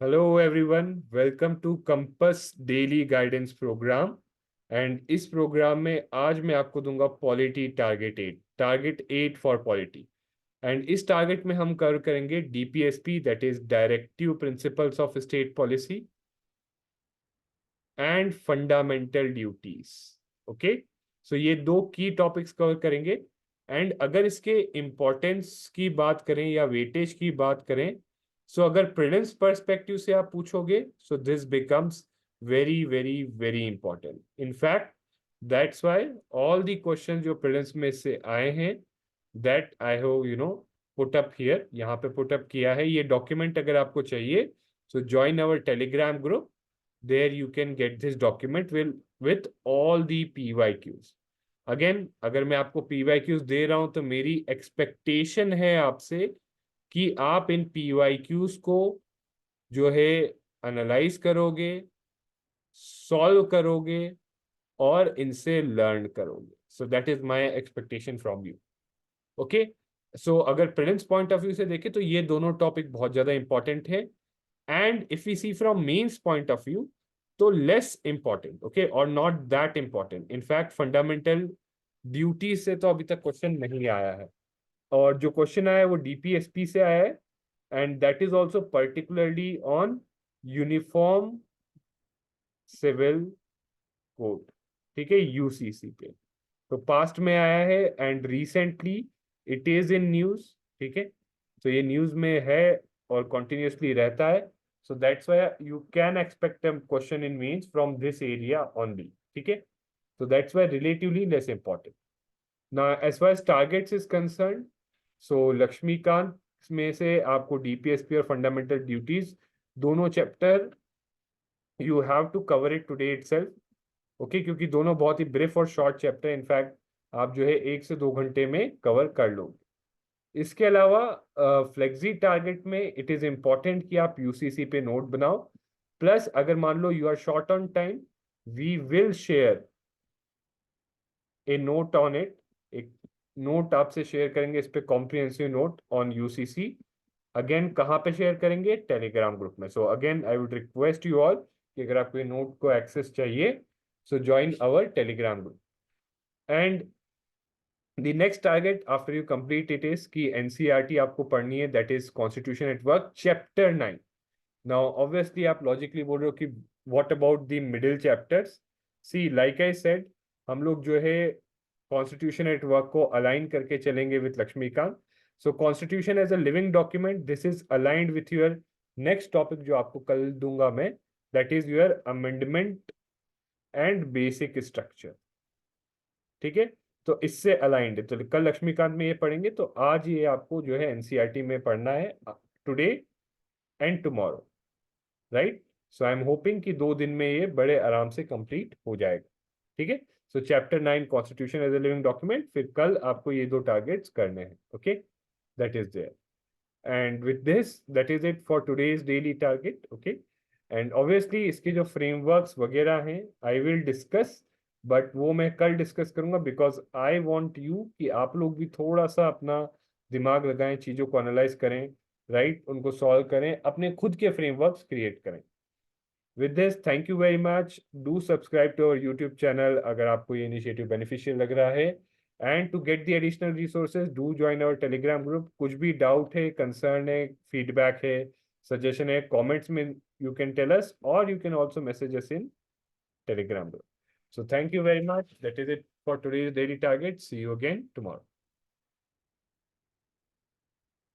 Hello everyone, welcome to campus daily guidance programme. And इस programme में आज मैं आपको दूंगा polity target 8 for polity. And इस टारगेट में हम कवर करेंगे DPSP, that is directive principles of state policy and fundamental duties. Okay, so ये दो की टॉपिक्स कवर करेंगे। एंड अगर इसके इम्पोर्टेंस की बात करें या वेटेज की बात करें, सो अगर प्रीलिम्स पर्सपेक्टिव से आप पूछोगे, so this becomes very very very important. In fact that's why all the question जो प्रीलिम्स में से आए हैं, that I have put up here, यहाँ पे पुट अप किया है। ये डॉक्यूमेंट अगर आपको चाहिए, so join our Telegram group. There you can get this document with all the PYQs. Again, अगर मैं आपको PYQs दे रहा हूं तो मेरी एक्सपेक्टेशन है आपसे कि आप इन PYQs को जो है एनालाइज करोगे, सॉल्व करोगे और इनसे लर्न करोगे। So that is my expectation from you. Okay, so अगर प्रीलिम्स पॉइंट ऑफ व्यू से देखें तो ये दोनों टॉपिक बहुत ज्यादा इंपॉर्टेंट है। And if we see from mains point of view, तो लेस इंपॉर्टेंट, ओके, और not that important. In fact fundamental duty से तो अभी तक क्वेश्चन नहीं आया है, और जो क्वेश्चन आया है वो डीपीएसपी से आया है। And that is also particularly on uniform civil code, ठीक है, यूसीसी पे। तो पास्ट में आया है and recently it is in news, ठीक है। तो ये न्यूज में है और कॉन्टिन्यूसली रहता है। So that's why you can expect a question in means from this area only, ठीक है। So that's why relatively less important. Now, as far as targets is concerned, so Laxmikant में से आपको डीपीएसपी और फंडामेंटल ड्यूटीज दोनों chapter you have to cover it today itself. Okay, क्योंकि दोनों बहुत ही ब्रीफ और शॉर्ट चैप्टर, इनफैक्ट आप जो है 1 से 2 घंटे में कवर कर लोगे। इसके अलावा फ्लेक्सी टारगेट में इट इज इंपॉर्टेंट कि आप यूसीसी पे नोट बनाओ। प्लस अगर मान लो you are short on time, we will share a note on it. एक नोट आपसे शेयर करेंगे इस पे, comprehensive note on UCC. Again कहाँ पे शेयर करेंगे? टेलीग्राम ग्रुप में। So again I would request you all कि अगर आपको ये नोट को एक्सेस चाहिए, so join our Telegram group. And the next target after you complete it is कि एनसीईआरटी आपको पढ़नी है, that is constitution at work chapter 9। Now obviously आप लॉजिकली बोल रहे हो कि what about the middle chapters. See like I said, हम लोग जो है कॉन्स्टिट्यूशन एट वर्क को अलाइन करके चलेंगे with Laxmikanth. So constitution as a living document, this is aligned with your next topic जो आपको कल दूंगा मैं, that is your amendment and basic structure, ठीक है। तो इससे अलाइंड है, तो कल लक्ष्मीकांत में ये पढ़ेंगे, तो आज ये आपको जो है एनसीईआरटी में पढ़ना है, today and tomorrow, right. So I am hoping कि 2 दिन में ये बड़े आराम से कंप्लीट हो जाएगा, ठीक है। So chapter 9 constitution as a living document, फिर कल आपको ये दो टारगेट्स करने हैं, okay, that is there. And with this, that is it for today's daily target, okay. And obviously इसके जो फ्रेमवर्क्स वगैरह हैं आई विल डिस्कस, बट वो मैं कल डिस्कस करूंगा, बिकॉज आई वांट यू कि आप लोग भी थोड़ा सा अपना दिमाग लगाएं, चीज़ों को एनालाइज करें, राइट, उनको सॉल्व करें, अपने खुद के फ्रेमवर्क्स क्रिएट करें। With this, thank you very much. Do subscribe to our YouTube channel अगर आपको ये इनिशिएटिव बेनिफिशियल लग रहा है। And to get the additional resources, do join our Telegram group. कुछ भी डाउट है, कंसर्न है, फीडबैक है, सजेशन है, कमेंट्स में you can tell us, or you can also message us in Telegram group. So thank you very much. That is it for today's daily target. See you again tomorrow.